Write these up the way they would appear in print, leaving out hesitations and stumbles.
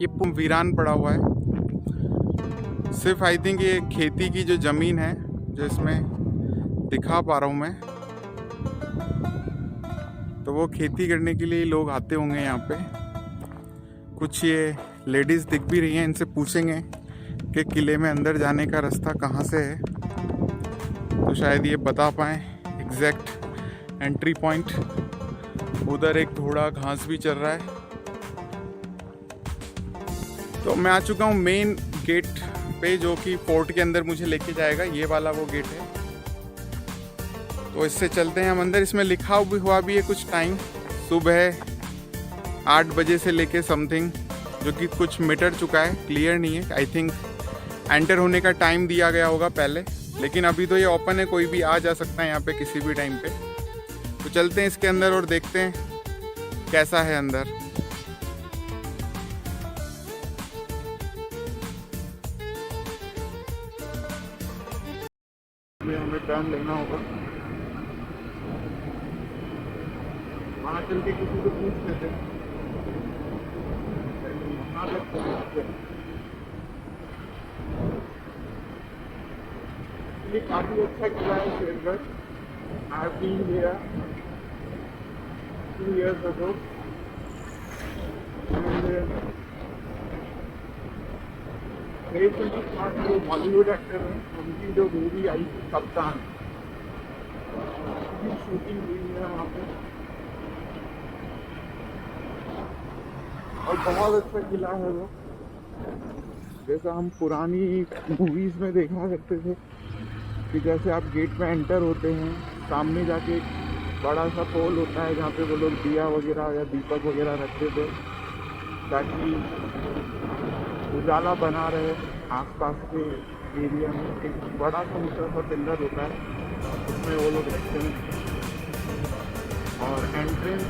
ये वीरान पड़ा हुआ है। सिर्फ आई थिंक ये खेती की जो ज़मीन है जो इसमें दिखा पा रहा हूँ मैं, तो वो खेती करने के लिए लोग आते होंगे यहाँ पे। कुछ ये लेडीज़ दिख भी रही हैं, इनसे पूछेंगे कि किले में अंदर जाने का रास्ता कहाँ से है, तो शायद ये बता पाएँ एग्जैक्ट एंट्री पॉइंट। उधर एक थोड़ा घास भी चल रहा है। तो मैं आ चुका हूँ मेन गेट पे, जो कि फोर्ट के अंदर मुझे लेके जाएगा। ये वाला वो गेट है, तो इससे चलते हैं हम अंदर। इसमें लिखा हुआ भी है कुछ टाइम, सुबह 8 बजे से लेके समथिंग, जो कि कुछ मिट चुका है, क्लियर नहीं है। आई थिंक एंटर होने का टाइम दिया गया होगा पहले, लेकिन अभी तो ये ओपन है, कोई भी आ जा सकता है यहाँ पे किसी भी टाइम पे। तो चलते हैं इसके अंदर और देखते हैं कैसा है अंदर। हमें टर्न लेना होगा, वहाँ चल के किसी को पूछ लेते हैं। ये काफ़ी अच्छा किला है Shergarh. I have been here 2 years ago and जो बॉलीवुड एक्टर हैं उनकी जो मूवी आई थी कप्तान, की शूटिंग हुई है वहाँ पे। और बहुत अच्छा किला है वो, जैसा हम पुरानी मूवीज़ में देखा करते थे कि जैसे आप गेट में एंटर होते हैं, सामने जाके एक बड़ा सा पोल होता है जहाँ पे वो लोग दिया वगैरह या दीपक वगैरह रखते थे ताकि उजाला बना रहे आसपास के एरिया में। एक बड़ा सा ऊँचा सा पिलर होता है, उसमें वो लोग रखते हैं। और एंट्रेंस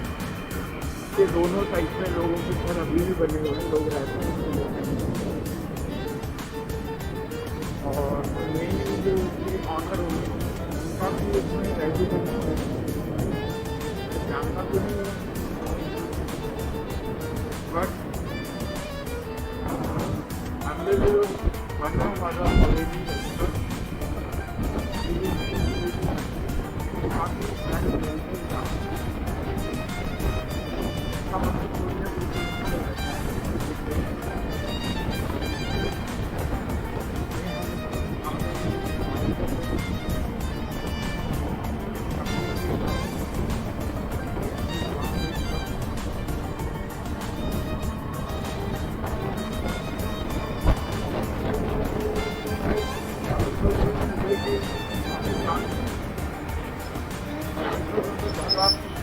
के दोनों साइड में लोगों के घर अभी भी बने हुए हैं, लोग रहते हैं। और मेन जो ऑनर होंगे उनका भी इसमें रेजिडेंस है, जानता तो नहीं है, बट अंदर जो बनने वाला ऑलरेडी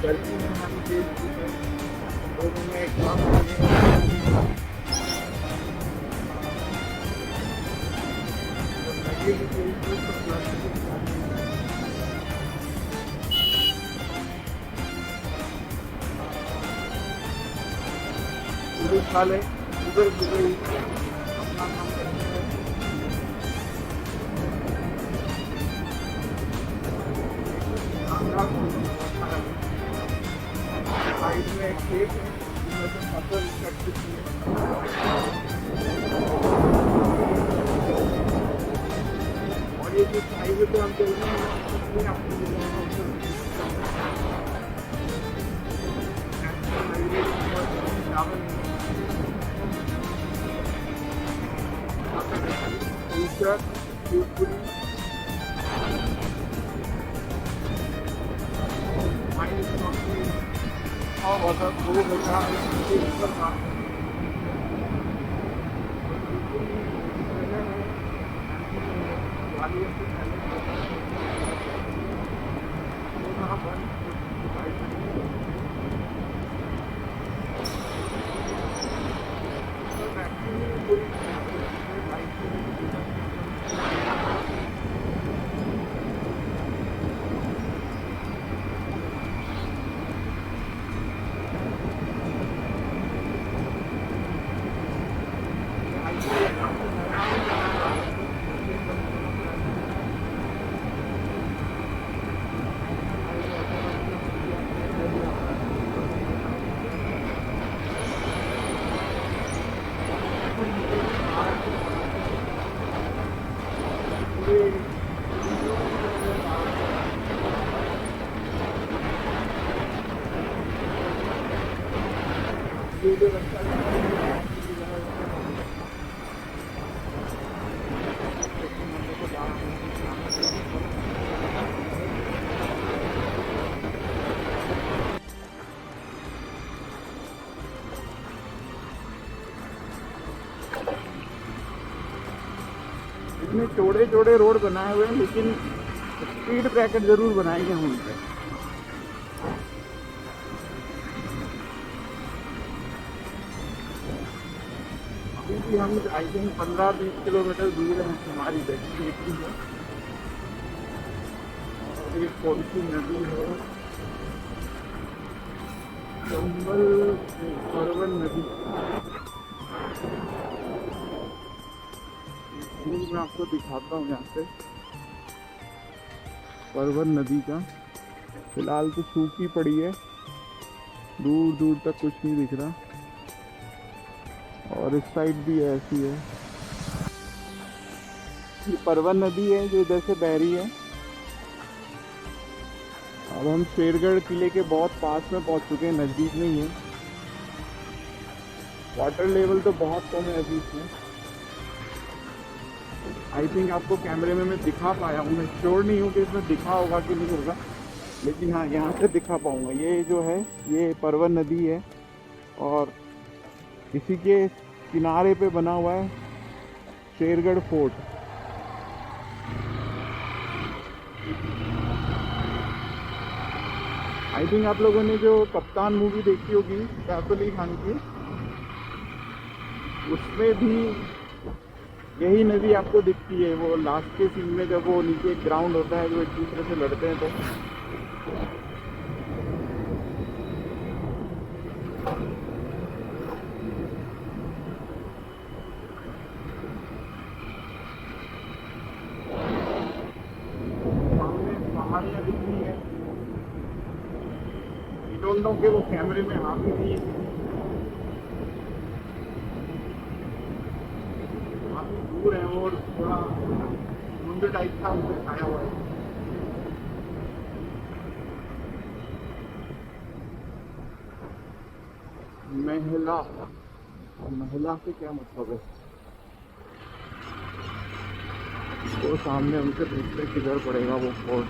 गर्मी में हम देख लोगों में एक काम उधर उधर अपना काम करते हैं। साइड में एक खेत है जिसमें से फसल कट चुकी है। और ये जो हाईवे पे हम चल रहे हैं उसमें आपको जो रास्ता इतने चौड़े चौड़े रोड बनाए हुए हैं, लेकिन स्पीड ब्रेकर जरूर बनाएंगे हम उन पे। अभी भी हम आई थिंक 15-20 किलोमीटर दूर हैं हमारी डेस्टिनेशन से। और एक कौन सी नदी है, चंबल परवन नदी। मैं आपको दिखाता हूँ यहाँ से परवन नदी का। फिलहाल तो सूखी पड़ी है, दूर दूर तक कुछ नहीं दिख रहा, और इस साइड भी ऐसी है। ये परवन नदी है जो इधर से बह रही है। अब हम शेरगढ़ किले के बहुत पास में पहुंच चुके हैं, नज़दीक में ही है। वाटर लेवल तो बहुत कम है अभी इसमें। आई थिंक आपको कैमरे में मैं दिखा पाया हूँ, मैं श्योर नहीं हूँ कि इसमें दिखा होगा कि नहीं होगा, लेकिन हाँ यहाँ से दिखा पाऊँगा। ये जो है ये परवन नदी है, और इसी के किनारे पे बना हुआ है शेरगढ़ फोर्ट। आई थिंक आप लोगों ने जो कप्तान मूवी देखी होगी सैफ अली खान की, उसमें भी यही नदी आपको दिखती है। वो लास्ट के सीन में जब वो नीचे एक ग्राउंड होता है जो एक दूसरे से लड़ते हैं, तो पहाड़ियाँ दिख रही है। आई डोंट नो कि वो कैमरे में आ भी रही है, काफी दूर है और थोड़ा समुद्र टाइप का उसे छाया हुआ है। महिला, महिला से क्या मतलब है? तो सामने उनसे पूछते किधर पड़ेगा वो फोर्ट।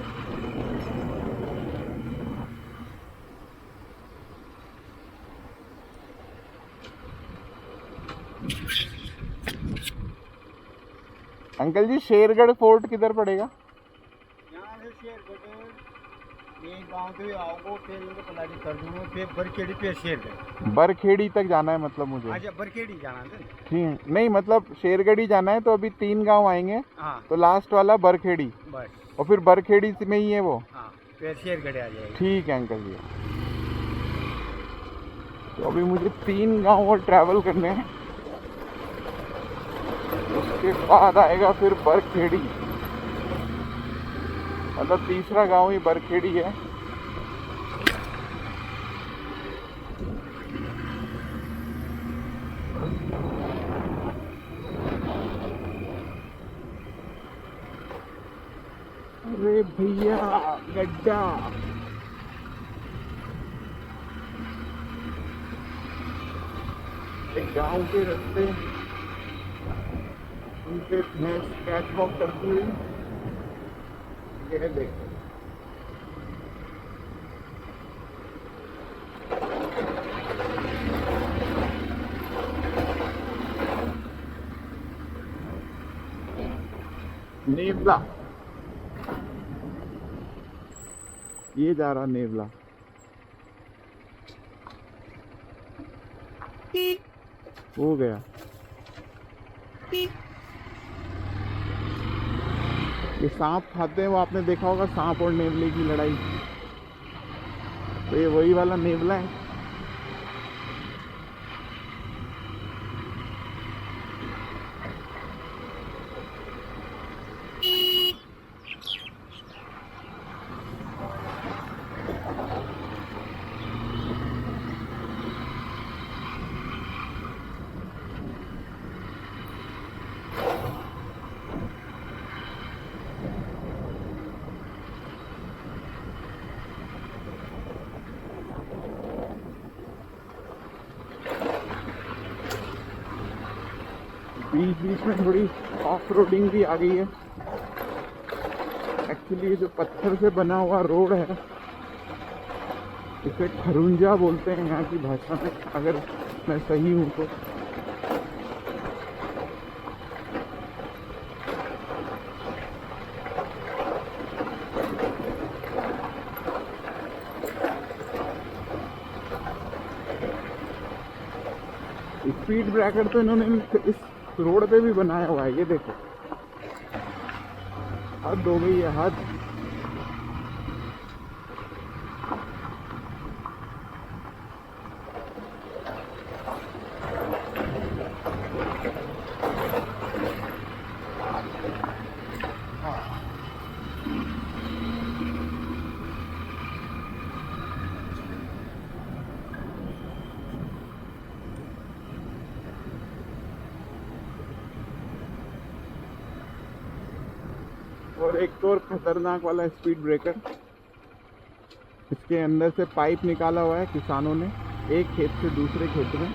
अंकल जी शेरगढ़ फोर्ट किधर पड़ेगा? यहाँ से शेरगढ़ एक गांव से आओगे, फिर इनको पलाड़ी कर दूंगा, फिर बरखेड़ी पे शेरगढ़। बरखेड़ी तक जाना है मतलब मुझे? अच्छा बरखेड़ी जाना है। ठीक है, नहीं मतलब शेरगढ़ ही जाना है, तो अभी 3 गांव आएंगे। हाँ तो लास्ट वाला बरखेड़ी, बस, और फिर बरखेड़ी में ही है वो। हाँ फिर शेरगढ़ आ जाएगा। ठीक है अंकल जी। तो अभी मुझे 3 गांव और ट्रैवल करने हैं, उसके बाद आएगा फिर बरखेड़ी। मतलब तीसरा गांव ही बरखेड़ी है। अरे भैया गड्ढा, एक गांव के रास्ते उनके भैंस कैच वॉक करती हुई, ये देखो नेवला, ये जा रहा नेवला। हो गया। ये सांप खाते हैं, वो आपने देखा होगा सांप और नेवले की लड़ाई, तो ये वही वाला नेवला है। बीच बीच में थोड़ी ऑफ रोडिंग भी आ गई है। एक्चुअली ये जो पत्थर से बना हुआ रोड है इसे खरुंजा बोलते हैं यहाँ की भाषा में, अगर मैं सही हूँ तो। स्पीड ब्रेकर तो इन्होंने इस रोड पे भी बनाया हुआ है, ये देखो। हद हो गई है, हद। और एक तो और खतरनाक वाला स्पीड ब्रेकर, इसके अंदर से पाइप निकाला हुआ है किसानों ने एक खेत से दूसरे खेत में।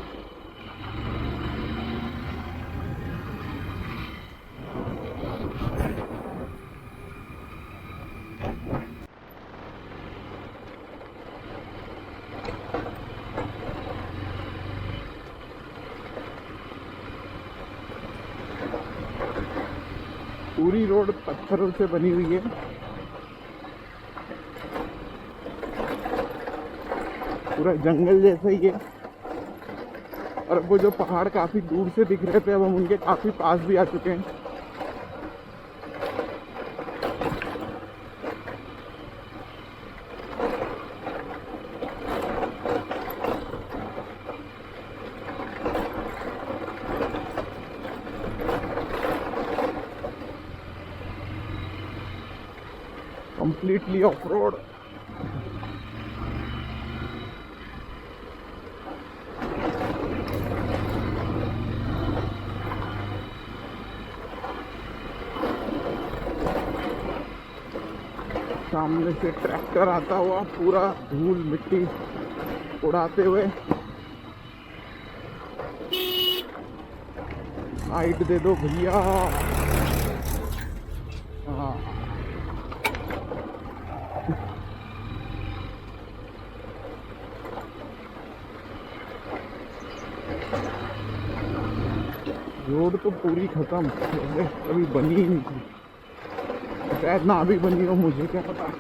पूरी रोड पत्थरों से बनी हुई है। पूरा जंगल जैसा ही है। और वो जो पहाड़ काफी दूर से दिख रहे थे अब हम उनके काफी पास भी आ चुके हैं। Completely off road. सामने से ट्रैक्टर आता हुआ पूरा धूल मिट्टी उड़ाते हुए। साइड दे दो भैया। हाँ, रोड तो पूरी खत्म, अभी बनी ही नहीं थी, शायद ना भी बनी हो, मुझे क्या पता।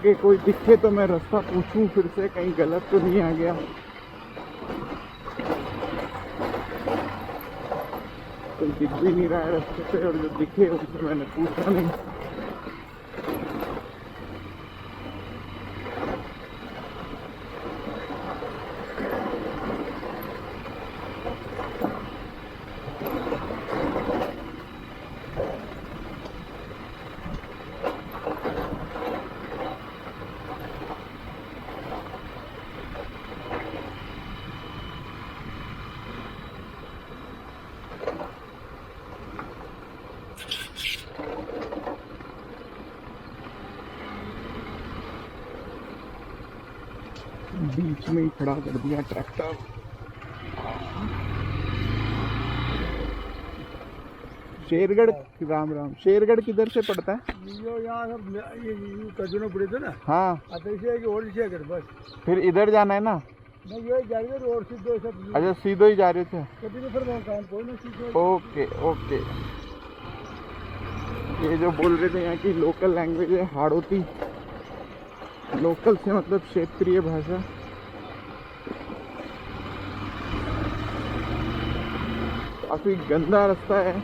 कि कोई दिखे तो मैं रास्ता पूछूं फिर से, कहीं गलत तो नहीं आ गया। कोई दिख भी नहीं रहा है रास्ते पे, और जो दिखे उससे मैंने पूछा नहीं। बीच में ही खड़ा कर दिया ट्रैक्टर। शेरगढ़, राम राम। शेरगढ़ किधर से पड़ता है? यहाँ कजनो पड़े थे ना। हाँ, और बस फिर इधर जाना है ना? नहीं, ये जाएंगे रोड सीधे सब। अच्छा, सीधो ही जा रहे थे। कभी तो फिर काम कोई ना सीधे। Okay okay. ये जो बोल रहे थे यहाँ की लोकल लैंग्वेज है हाड़ौती। लोकल से मतलब क्षेत्रीय भाषा। काफी गंदा रास्ता है।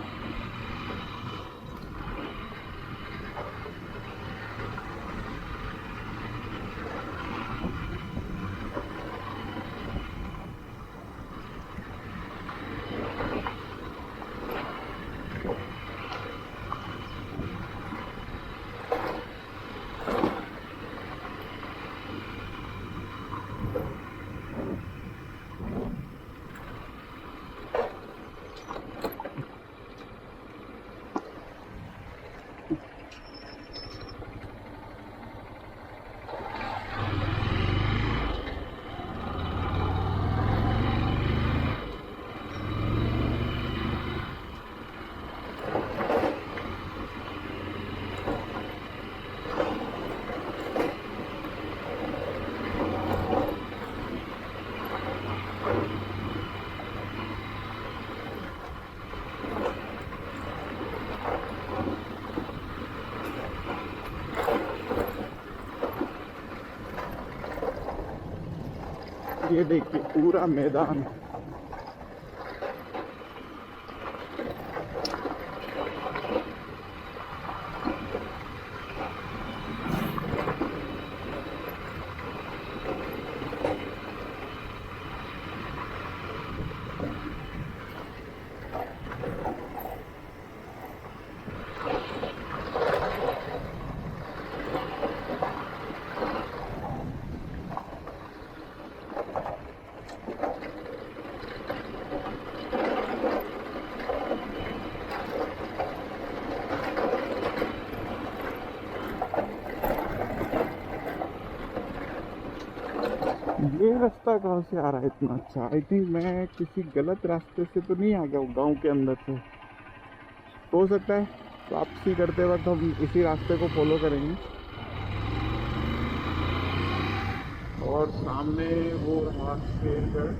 ये देखिए पूरा मैदान। ये रास्ता कहाँ से आ रहा है इतना अच्छा? आई थिंक मैं किसी गलत रास्ते से तो नहीं आ गया हूँ गाँव के अंदर से। हो सकता है वापसी करते वक्त हम इसी रास्ते को फॉलो करेंगे। और सामने वो रहा शेरगढ़।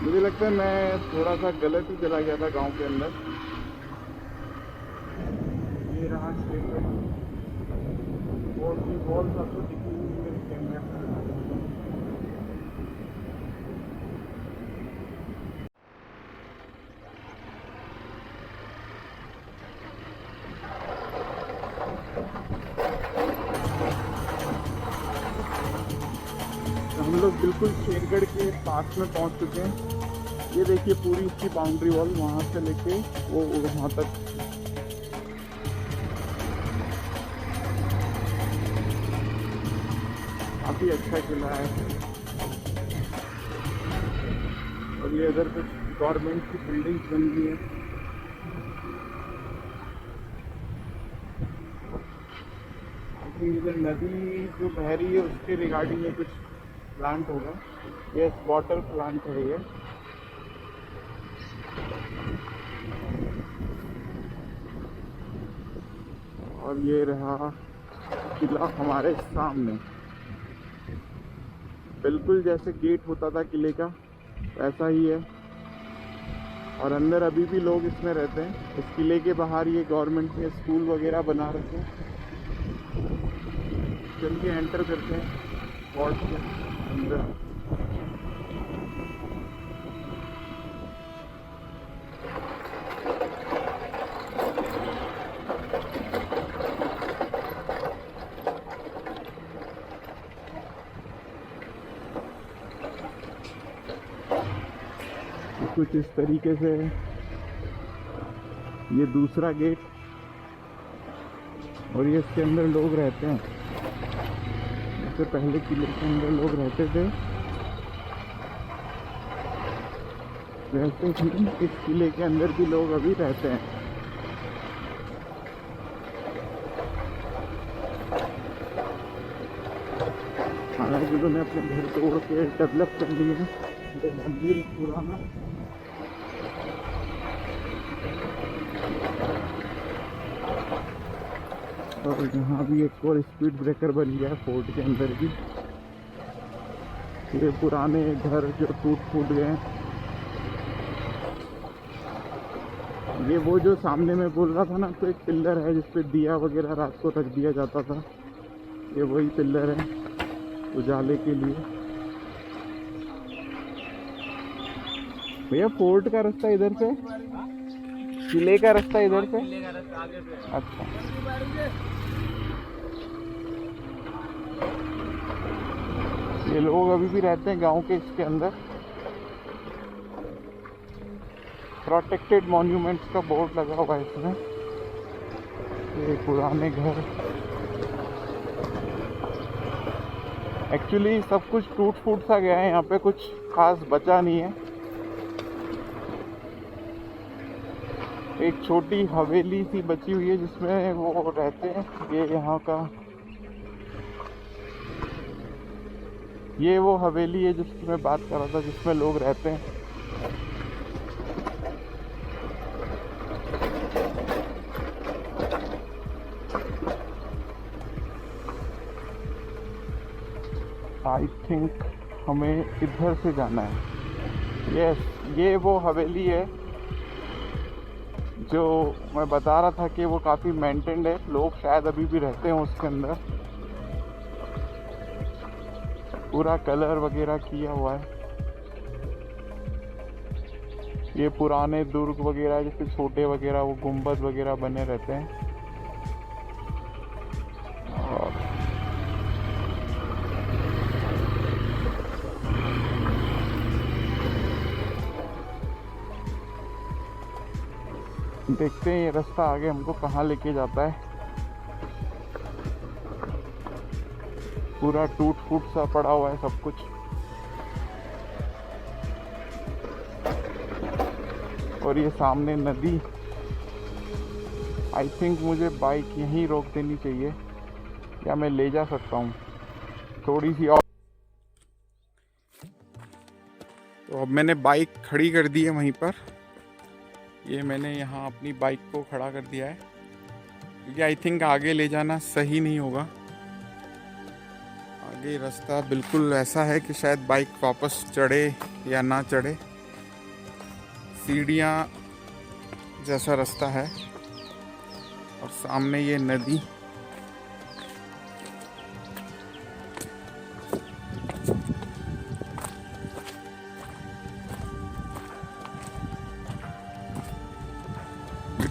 मुझे लगता है मैं थोड़ा सा गलत ही चला गया था गांव के अंदर। ये रहा शेरगढ़ और भी बहुत सा तो दिखी हुई मेरे कैमरे में। हम लोग बिल्कुल शेरगढ़ के पास में पहुंच चुके हैं। ये देखिए पूरी इसकी बाउंड्री वॉल वहां से लेके वो वहां तक। काफी अच्छा किला है। और ये इधर कुछ गवर्नमेंट की बिल्डिंग्स बन गई है। इधर नदी जो बह रही है उसके रिगार्डिंग ये कुछ प्लांट होगा। ये वाटर प्लांट है ये। और ये रहा किला हमारे सामने। बिल्कुल जैसे गेट होता था किले का वैसा ही है। और अंदर अभी भी लोग इसमें रहते हैं। इस किले के बाहर ये गवर्नमेंट ने स्कूल वगैरह बना रखे हैं। चलिए एंटर करते हैं फोर्ट के अंदर। कुछ इस तरीके से ये दूसरा गेट। और ये इसके अंदर लोग रहते हैं। इससे पहले किले के अंदर लोग रहते थे वैसे ही इस किले के अंदर भी लोग अभी रहते हैं। हालांकि उन्होंने अपने घर तोड़ के डेवलप कर लिए हैं। मंदिर पुराना और यहाँ भी एक और स्पीड ब्रेकर बन गया है फोर्ट के अंदर भी। ये पुराने घर जो टूट फूट गए हैं। ये वो जो सामने में बोल रहा था ना, तो एक पिल्लर है जिसपे दिया वगैरह रात को रख दिया जाता था। ये वही पिल्लर है उजाले के लिए। भैया फोर्ट का रास्ता इधर से, किले का रास्ता इधर से। अच्छा ये लोग अभी भी रहते हैं गांव के इसके अंदर। प्रोटेक्टेड मॉन्यूमेंट्स का बोर्ड लगा हुआ है इसमें। ये पुराने घर। एक्चुअली सब कुछ टूट फूट सा गया है, यहाँ पे कुछ खास बचा नहीं है। एक छोटी हवेली सी बची हुई है जिसमें वो रहते हैं। ये यहाँ का ये वो हवेली है जिसकी मैं बात कर रहा था, जिसमें लोग रहते हैं। आई थिंक हमें इधर से जाना है। यस ये वो हवेली है जो मैं बता रहा था कि वो काफ़ी मेंटेन्ड है, लोग शायद अभी भी रहते हैं उसके अंदर। पूरा कलर वगैरह किया हुआ है। ये पुराने दुर्ग वगैरह जैसे छोटे वगैरह वो गुंबद वगैरह बने रहते हैं। और देखते हैं ये रास्ता आगे हमको कहाँ लेके जाता है। पूरा टूट फूट सा पड़ा हुआ है सब कुछ। और ये सामने नदी। आई थिंक मुझे बाइक यहीं रोक देनी चाहिए, या मैं ले जा सकता हूँ थोड़ी सी और। तो अब मैंने बाइक खड़ी कर दी है वहीं पर। ये मैंने यहाँ अपनी बाइक को खड़ा कर दिया है, क्योंकि आई थिंक आगे ले जाना सही नहीं होगा। आगे रास्ता बिल्कुल ऐसा है कि शायद बाइक वापस चढ़े या ना चढ़े। सीढ़ियाँ जैसा रास्ता है और सामने ये नदी।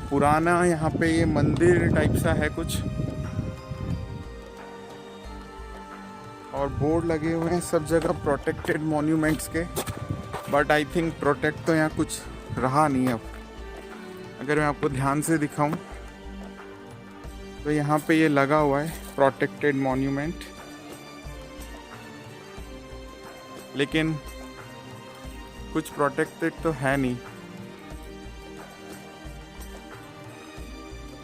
पुराना यहाँ पे ये मंदिर टाइप सा है कुछ, और बोर्ड लगे हुए हैं सब जगह प्रोटेक्टेड मॉन्यूमेंट्स के। बट आई थिंक प्रोटेक्ट तो यहाँ कुछ रहा नहीं अब। अगर मैं आपको ध्यान से दिखाऊं तो यहाँ पे ये लगा हुआ है प्रोटेक्टेड मॉन्यूमेंट, लेकिन कुछ प्रोटेक्टेड तो है नहीं।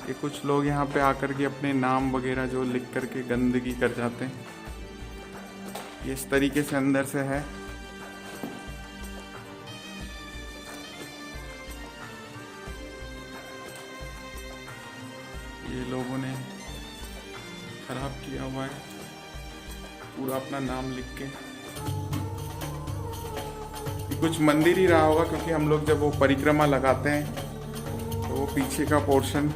ये कुछ लोग यहाँ पे आकर के अपने नाम वगैरह जो लिख करके गंदगी कर जाते हैं। ये इस तरीके से अंदर से है। ये लोगों ने खराब किया हुआ है पूरा अपना नाम लिख के। ये कुछ मंदिर ही रहा होगा, क्योंकि हम लोग जब वो परिक्रमा लगाते हैं तो वो पीछे का पोर्शन,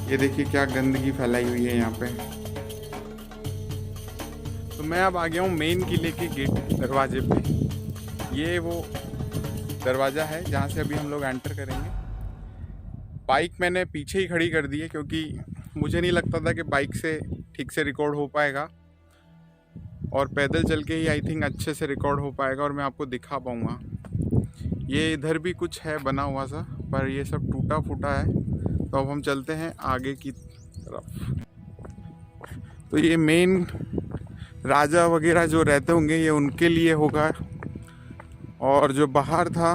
ये देखिए क्या गंदगी फैलाई हुई है यहाँ पे। तो मैं अब आ गया हूँ मेन किले के गेट दरवाजे पे। ये वो दरवाज़ा है जहाँ से अभी हम लोग एंटर करेंगे। बाइक मैंने पीछे ही खड़ी कर दी है, क्योंकि मुझे नहीं लगता था कि बाइक से ठीक से रिकॉर्ड हो पाएगा, और पैदल चल के ही आई थिंक अच्छे से रिकॉर्ड हो पाएगा और मैं आपको दिखा पाऊँगा। ये इधर भी कुछ है बना हुआ सा, पर ये सब टूटा फूटा है। तो अब हम चलते हैं आगे की तरफ। तो ये मेन राजा वगैरह जो रहते होंगे ये उनके लिए होगा, और जो बाहर था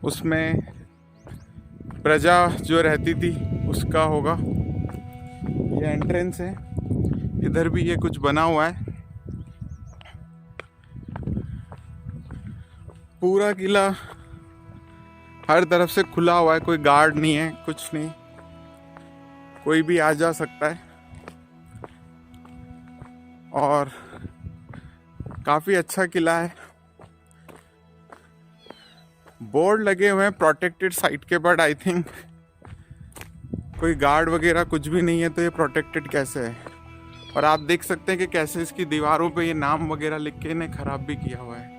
उसमें प्रजा जो रहती थी उसका होगा। ये एंट्रेंस है। इधर भी ये कुछ बना हुआ है। पूरा किला हर तरफ से खुला हुआ है, कोई गार्ड नहीं है, कुछ नहीं, कोई भी आ जा सकता है। और काफ़ी अच्छा किला है। बोर्ड लगे हुए हैं प्रोटेक्टेड साइट के, बट आई थिंक कोई गार्ड वगैरह कुछ भी नहीं है, तो ये प्रोटेक्टेड कैसे है। और आप देख सकते हैं कि कैसे इसकी दीवारों पे ये नाम वगैरह लिख के इन्हें ख़राब भी किया हुआ है।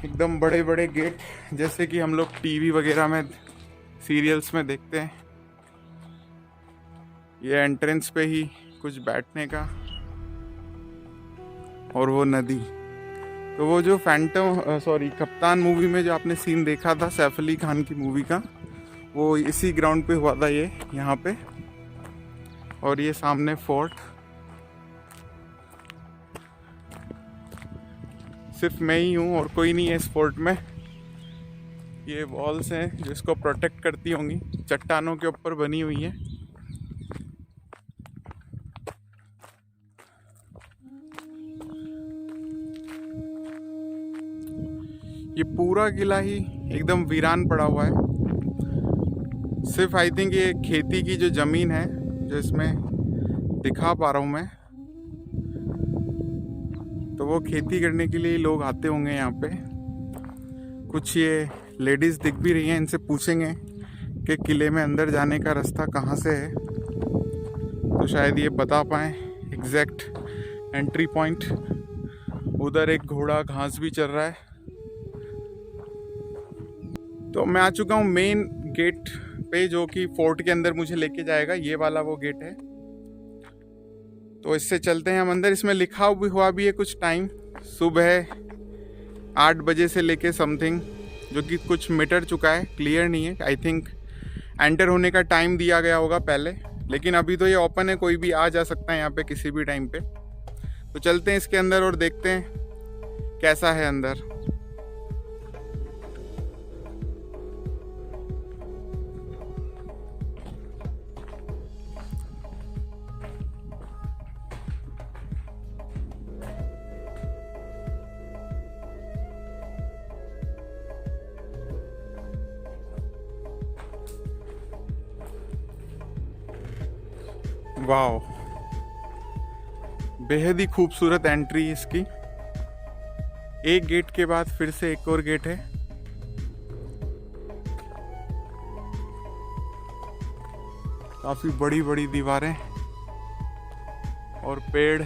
एकदम बड़े बड़े गेट, जैसे कि हम लोग टीवी वगैरह में सीरियल्स में देखते हैं। ये एंट्रेंस पे ही कुछ बैठने का, और वो नदी। तो वो जो कप्तान मूवी में जो आपने सीन देखा था सैफ अली खान की मूवी का, वो इसी ग्राउंड पे हुआ था, ये यहाँ पे। और ये सामने फोर्ट। सिर्फ मैं ही हूँ और कोई नहीं है इस फोर्ट में। ये वॉल्स हैं जो इसको प्रोटेक्ट करती होंगी, चट्टानों के ऊपर बनी हुई है। ये पूरा किला ही एकदम वीरान पड़ा हुआ है। सिर्फ आई थिंक ये खेती की जो ज़मीन है जो इसमें दिखा पा रहा हूँ मैं, तो वो खेती करने के लिए लोग आते होंगे यहाँ पे। कुछ ये लेडीज़ दिख भी रही हैं, इनसे पूछेंगे कि किले में अंदर जाने का रास्ता कहाँ से है, तो शायद ये बता पाएँ एग्जैक्ट एंट्री पॉइंट। उधर एक घोड़ा घास भी चल रहा है। तो मैं आ चुका हूँ मेन गेट पे, जो कि फोर्ट के अंदर मुझे लेके जाएगा। ये वाला वो गेट है, तो इससे चलते हैं हम अंदर। इसमें लिखा भी हुआ भी है कुछ टाइम, सुबह 8 बजे से लेके समथिंग, जो कि कुछ मीटर चुका है, क्लियर नहीं है। आई थिंक एंटर होने का टाइम दिया गया होगा पहले, लेकिन अभी तो ये ओपन है, कोई भी आ जा सकता है यहाँ पे किसी भी टाइम पे। तो चलते हैं इसके अंदर और देखते हैं कैसा है अंदर। वाओ, बेहद ही खूबसूरत एंट्री है इसकी। एक गेट के बाद फिर से एक और गेट है। काफी बड़ी बड़ी दीवारें और पेड़।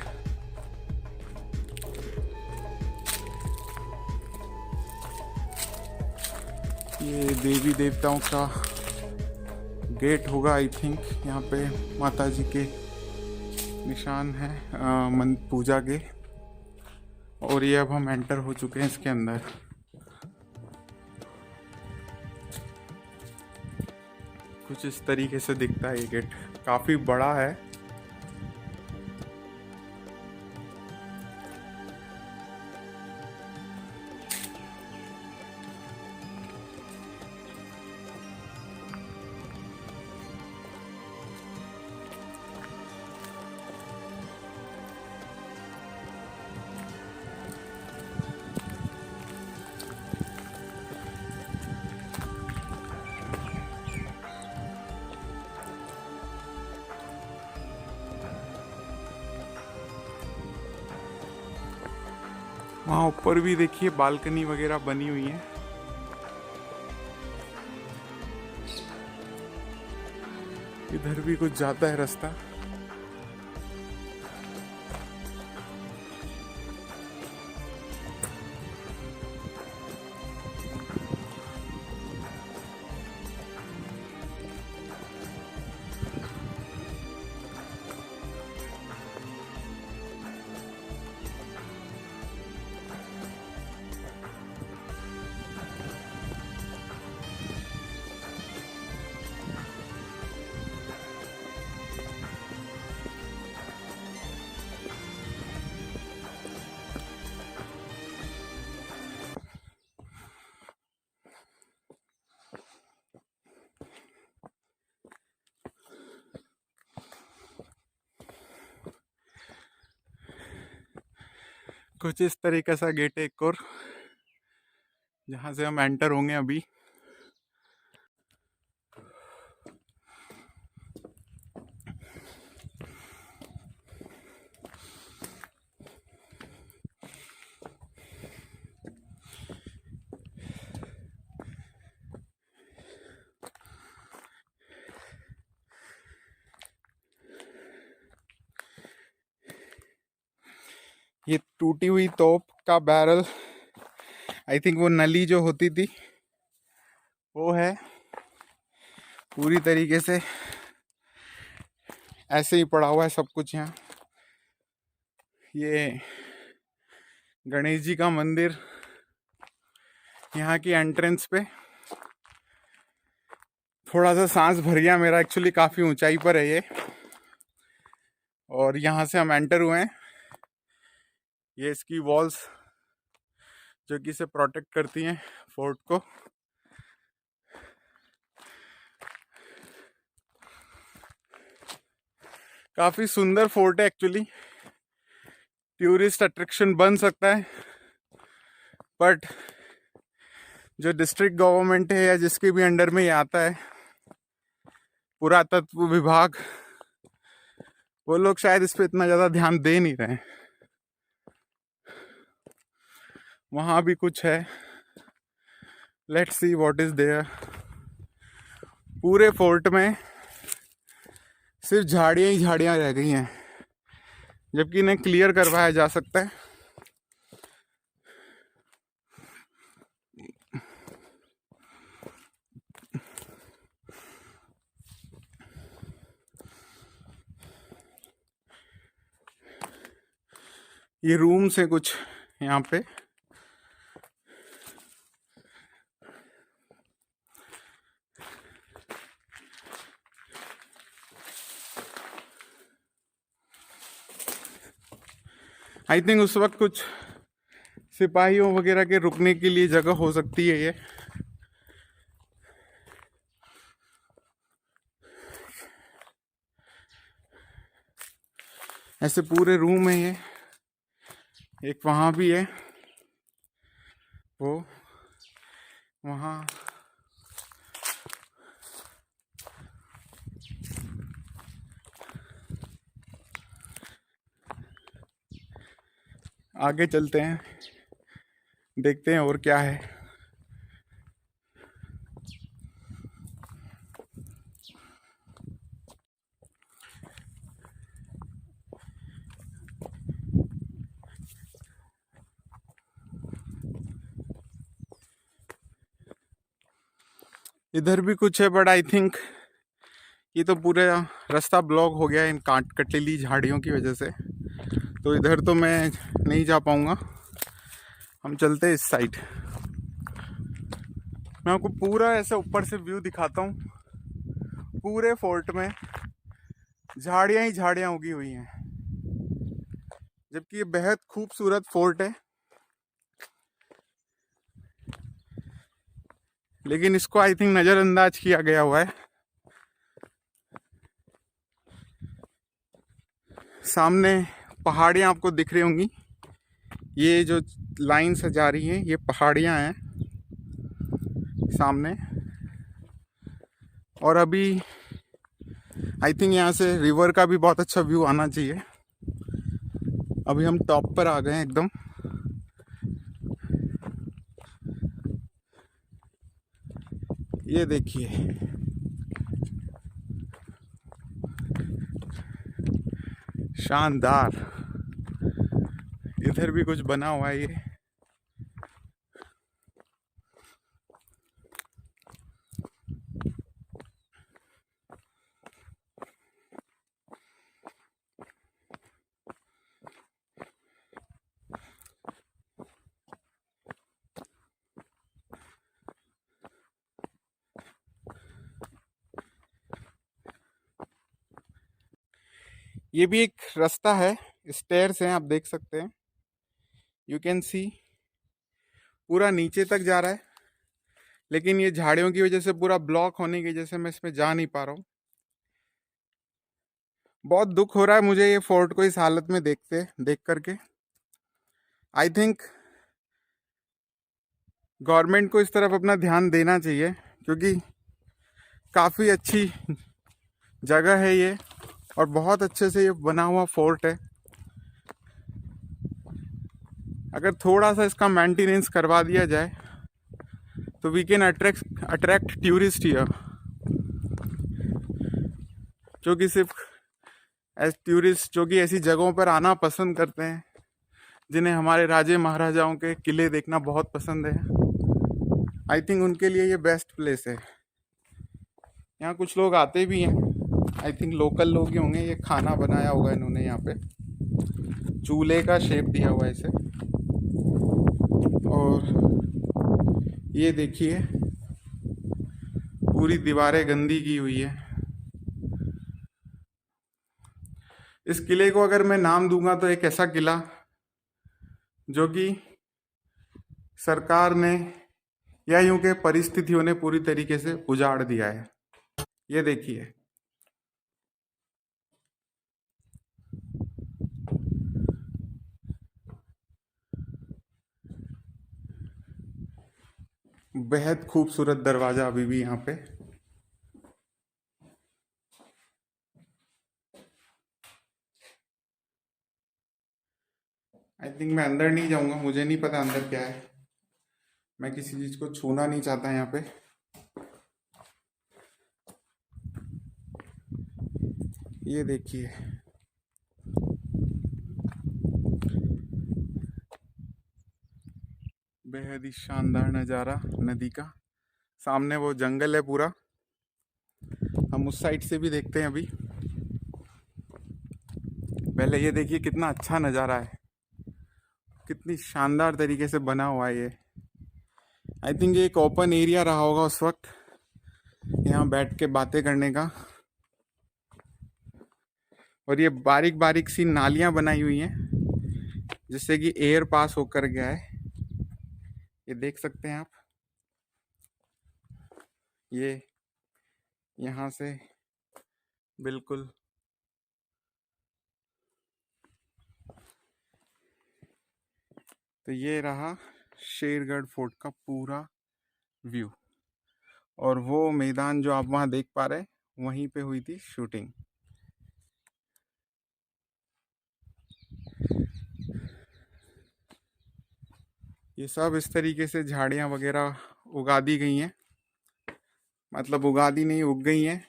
ये देवी देवताओं का गेट होगा आई थिंक। यहाँ पे माता जी के निशान है मन पूजा के। और ये अब हम एंटर हो चुके हैं इसके अंदर। कुछ इस तरीके से दिखता है ये गेट, काफी बड़ा है। वहाँ ऊपर भी देखिए बालकनी वगैरह बनी हुई है। इधर भी कुछ जाता है रास्ता। कुछ इस तरीके सा गेट है एक और, जहाँ से हम एंटर होंगे अभी। ये टूटी हुई तोप का बैरल, आई थिंक वो नली जो होती थी वो है। पूरी तरीके से ऐसे ही पड़ा हुआ है सब कुछ यहाँ। ये गणेश जी का मंदिर यहाँ की एंट्रेंस पे। थोड़ा सा सांस भर गया मेरा, एक्चुअली काफ़ी ऊंचाई पर है ये। और यहाँ से हम एंटर हुए हैं। ये इसकी वॉल्स जो कि इसे प्रोटेक्ट करती हैं फोर्ट को। काफ़ी सुंदर फोर्ट है एक्चुअली, टूरिस्ट अट्रैक्शन बन सकता है। बट जो डिस्ट्रिक्ट गवर्नमेंट है या जिसके भी अंडर में ये आता है, पुरातत्व विभाग, वो लोग शायद इस पे इतना ज़्यादा ध्यान दे नहीं रहे हैं। वहाँ भी कुछ है let's see what is there. पूरे फोर्ट में सिर्फ झाड़ियाँ ही झाड़ियाँ रह गई हैं, जबकि इन्हें क्लियर करवाया जा सकता है। ये रूम्स हैं कुछ यहाँ पे। आई थिंक उस वक्त कुछ सिपाहियों वगैरह के रुकने के लिए जगह हो सकती है ये। ऐसे पूरे रूम है ये। एक वहाँ भी है, वो वहाँ। आगे चलते हैं, देखते हैं और क्या है। इधर भी कुछ है, बट आई थिंक ये तो पूरा रास्ता ब्लॉक हो गया है इन कटीली झाड़ियों की वजह से, तो इधर तो मैं नहीं जा पाऊंगा। हम चलते हैं इस साइड। मैं आपको पूरा ऐसे ऊपर से व्यू दिखाता हूँ। पूरे फोर्ट में झाड़ियाँ ही झाड़ियाँ उगी हुई हैं, जबकि ये बेहद खूबसूरत फोर्ट है। लेकिन इसको आई थिंक नज़रअंदाज किया गया हुआ है। सामने पहाड़ियाँ आपको दिख रही होंगी, ये जो लाइन से जा रही हैं ये पहाड़ियाँ हैं सामने। और अभी आई थिंक यहाँ से रिवर का भी बहुत अच्छा व्यू आना चाहिए। अभी हम टॉप पर आ गए हैं एकदम। ये देखिए, शानदार। इधर भी कुछ बना हुआ है ये भी एक रास्ता है, स्टेयर्स हैं, आप देख सकते हैं। यू कैन सी पूरा नीचे तक जा रहा है, लेकिन ये झाड़ियों की वजह से पूरा ब्लॉक होने की वजह से मैं इसमें जा नहीं पा रहा हूँ। बहुत दुख हो रहा है मुझे ये फोर्ट को इस हालत में देख करके। आई थिंक गवर्नमेंट को इस तरफ अपना ध्यान देना चाहिए, क्योंकि काफ़ी अच्छी जगह है ये और बहुत अच्छे से ये बना हुआ फोर्ट है। अगर थोड़ा सा इसका मेंटेनेंस करवा दिया जाए तो we can attract tourist here, जो कि सिर्फ एज टूरिस्ट जो कि ऐसी जगहों पर आना पसंद करते हैं, जिन्हें हमारे राजे महाराजाओं के किले देखना बहुत पसंद है। आई थिंक उनके लिए ये बेस्ट प्लेस है। यहाँ कुछ लोग आते भी हैं, आई थिंक लोकल लोग ही होंगे। ये खाना बनाया होगा इन्होंने, यहाँ पे चूल्हे का शेप दिया हुआ है इसे। और ये देखिए पूरी दीवारें गंदी की हुई है। इस किले को अगर मैं नाम दूंगा तो एक ऐसा किला जो कि सरकार ने या यूं के परिस्थितियों ने पूरी तरीके से उजाड़ दिया है। ये देखिए, बेहद खूबसूरत दरवाजा अभी भी यहाँ पे। आई थिंक मैं अंदर नहीं जाऊंगा, मुझे नहीं पता अंदर क्या है। मैं किसी चीज को छूना नहीं चाहता यहाँ पे। ये देखिए, बेहद ही शानदार नज़ारा नदी का। सामने वो जंगल है पूरा, हम उस साइड से भी देखते हैं अभी। पहले ये देखिए कितना अच्छा नज़ारा है, कितनी शानदार तरीके से बना हुआ है ये। आई थिंक ये एक ओपन एरिया रहा होगा उस वक्त, यहाँ बैठ के बातें करने का। और ये बारीक बारीक सी नालियाँ बनाई हुई हैं जिससे कि एयर पास होकर गया है, ये देख सकते हैं आप। ये यहाँ से बिल्कुल तो ये रहा शेरगढ़ फोर्ट का पूरा व्यू। और वो मैदान जो आप वहाँ देख पा रहे हैं, वहीं पे हुई थी शूटिंग। ये सब इस तरीके से झाड़ियाँ वगैरह उगा दी गई हैं, मतलब उगा दी नहीं, उग गई हैं,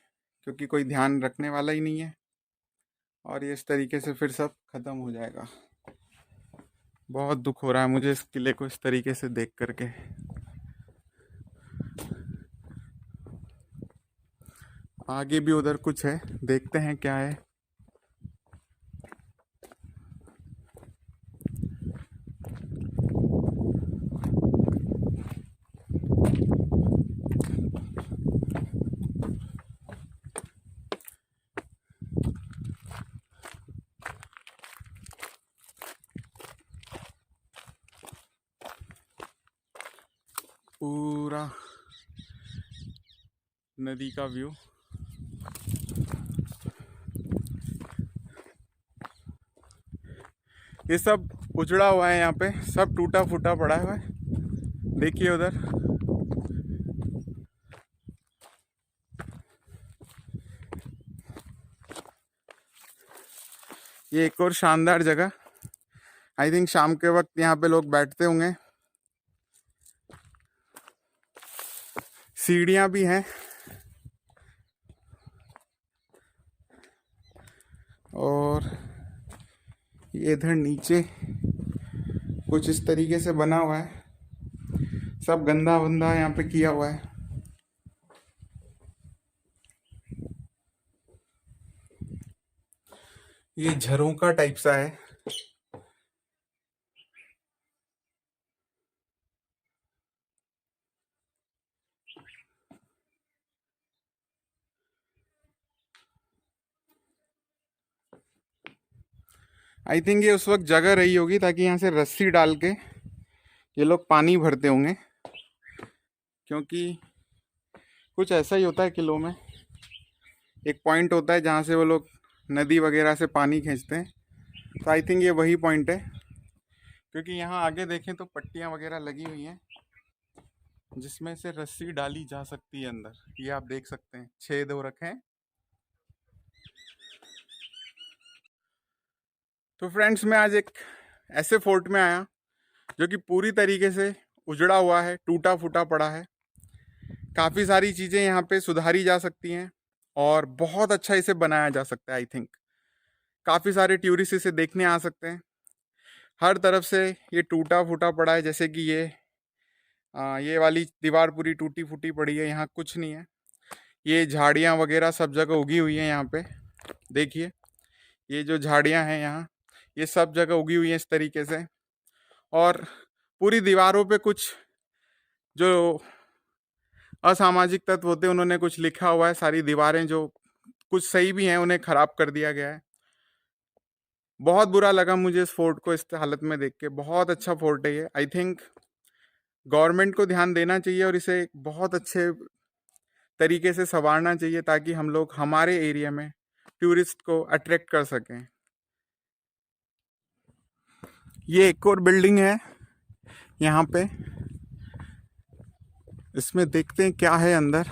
क्योंकि कोई ध्यान रखने वाला ही नहीं है। और ये इस तरीके से फिर सब खत्म हो जाएगा। बहुत दुख हो रहा है मुझे इस किले को इस तरीके से देख करके। आगे भी उधर कुछ है, देखते हैं क्या है। पूरा नदी का व्यू। ये सब उजड़ा हुआ है, यहाँ पे सब टूटा फूटा पड़ा हुआ है। देखिए उधर, ये एक और शानदार जगह। आई थिंक शाम के वक्त यहाँ पे लोग बैठते होंगे। सीढ़ियाँ भी हैं और ये इधर नीचे कुछ इस तरीके से बना हुआ है, सब गंदा वंदा यहाँ पे किया हुआ है। ये झरोका टाइप सा है। आई थिंक ये उस वक्त जगह रही होगी ताकि यहाँ से रस्सी डाल के ये लोग पानी भरते होंगे, क्योंकि कुछ ऐसा ही होता है किलों में। एक पॉइंट होता है जहाँ से वो लोग नदी वगैरह से पानी खींचते हैं, तो आई थिंक ये वही पॉइंट है। क्योंकि यहाँ आगे देखें तो पट्टियाँ वगैरह लगी हुई हैं जिसमें से रस्सी डाली जा सकती है अंदर। ये आप देख सकते हैं, छेद हो रखे हैं। तो फ्रेंड्स, मैं आज एक ऐसे फोर्ट में आया जो कि पूरी तरीके से उजड़ा हुआ है, टूटा फूटा पड़ा है। काफ़ी सारी चीज़ें यहाँ पे सुधारी जा सकती हैं और बहुत अच्छा इसे बनाया जा सकता है। आई थिंक काफ़ी सारे टूरिस्ट इसे देखने आ सकते हैं। हर तरफ से ये टूटा फूटा पड़ा है, जैसे कि ये वाली दीवार पूरी टूटी फूटी पड़ी है, यहाँ कुछ नहीं है। ये झाड़ियाँ वगैरह सब जगह उगी हुई हैं यहाँ पे। देखिए ये जो झाड़ियाँ हैं यहाँ, ये सब जगह उगी हुई हैं इस तरीके से। और पूरी दीवारों पे कुछ जो असामाजिक तत्व होते हैं उन्होंने कुछ लिखा हुआ है। सारी दीवारें जो कुछ सही भी हैं उन्हें ख़राब कर दिया गया है। बहुत बुरा लगा मुझे इस फोर्ट को इस हालत में देख के। बहुत अच्छा फोर्ट है ये। आई थिंक गवर्नमेंट को ध्यान देना चाहिए और इसे बहुत अच्छे तरीके से संवारना चाहिए ताकि हम लोग हमारे एरिया में टूरिस्ट को अट्रैक्ट कर सकें। ये एक और बिल्डिंग है यहाँ पे, इसमें देखते हैं क्या है अंदर।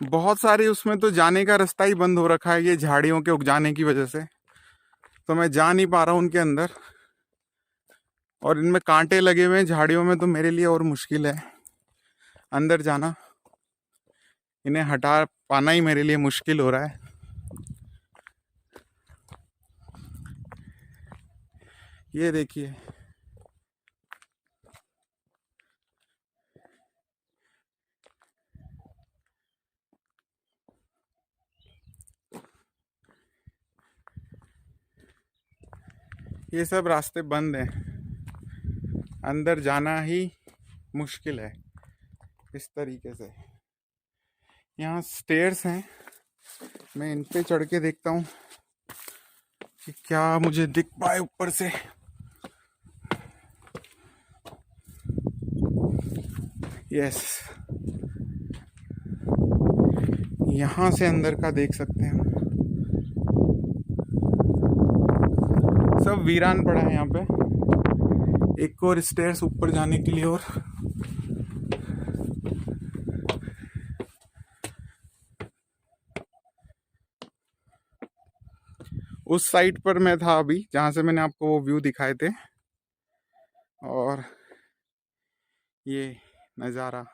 बहुत सारे उसमें तो जाने का रास्ता ही बंद हो रखा है ये झाड़ियों के उग जाने की वजह से, तो मैं जा नहीं पा रहा हूँ उनके अंदर। और इनमें कांटे लगे हुए हैं झाड़ियों में, तो मेरे लिए और मुश्किल है अंदर जाना। इन्हें हटा पाना ही मेरे लिए मुश्किल हो रहा है। ये देखिए, ये सब रास्ते बंद हैं, अंदर जाना ही मुश्किल है इस तरीके से। यहाँ स्टेयर्स हैं, मैं इन पे चढ़ के देखता हूँ कि क्या मुझे दिख पाए ऊपर से। यस, यहाँ से अंदर का देख सकते हैं हम। सब वीरान पड़ा है यहाँ पे। एक और स्टेयर्स ऊपर जाने के लिए, और उस साइड पर मैं था अभी जहाँ से मैंने आपको वो व्यू दिखाए थे, और ये नज़ारा।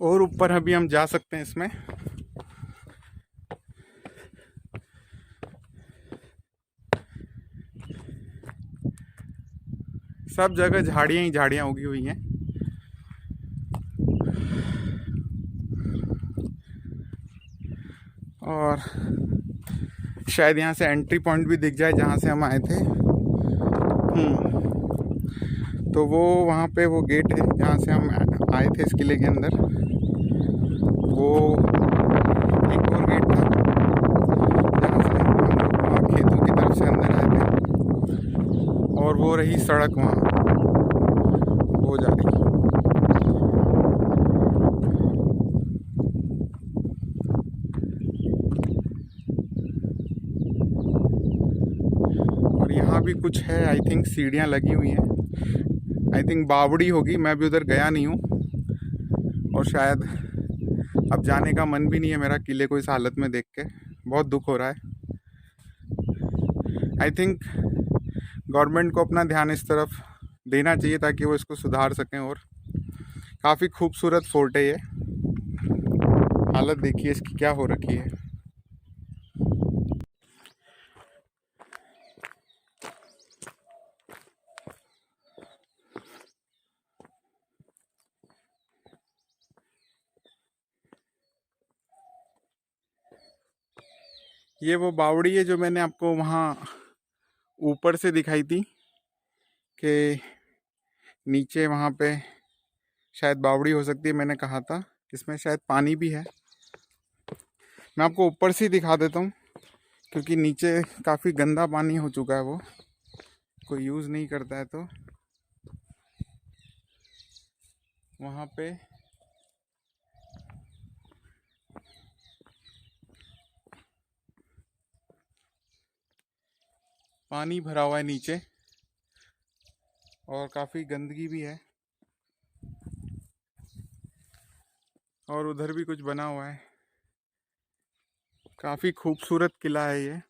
और ऊपर अभी हम जा सकते हैं इसमें। सब जगह झाड़ियाँ ही झाड़ियाँ उगी हुई हैं। और शायद यहाँ से एंट्री पॉइंट भी दिख जाए जहाँ से हम आए थे। तो वो वहाँ पे वो गेट है जहाँ से हम आए थे इस किले के अंदर। वो एक और गेट था जहाँ से हम लोग खेतों की तरफ से अंदर आए थे। और वो रही सड़क वहाँ, वो जा रही। और यहाँ भी कुछ है, आई थिंक सीढ़ियाँ लगी हुई हैं। आई थिंक बावड़ी होगी, मैं भी उधर गया नहीं हूँ, और शायद अब जाने का मन भी नहीं है मेरा किले को इस हालत में देख के। बहुत दुख हो रहा है। आई थिंक गवर्नमेंट को अपना ध्यान इस तरफ देना चाहिए ताकि वो इसको सुधार सकें। और काफ़ी खूबसूरत फोर्ट है ये। हालत देखिए इसकी क्या हो रखी है। ये वो बावड़ी है जो मैंने आपको वहाँ ऊपर से दिखाई थी, कि नीचे वहाँ पे शायद बावड़ी हो सकती है। मैंने कहा था इसमें शायद पानी भी है। मैं आपको ऊपर से ही दिखा देता हूँ, क्योंकि नीचे काफ़ी गंदा पानी हो चुका है, वो कोई यूज़ नहीं करता है। तो वहाँ पे पानी भरा हुआ है नीचे, और काफ़ी गंदगी भी है। और उधर भी कुछ बना हुआ है। काफ़ी खूबसूरत किला है ये।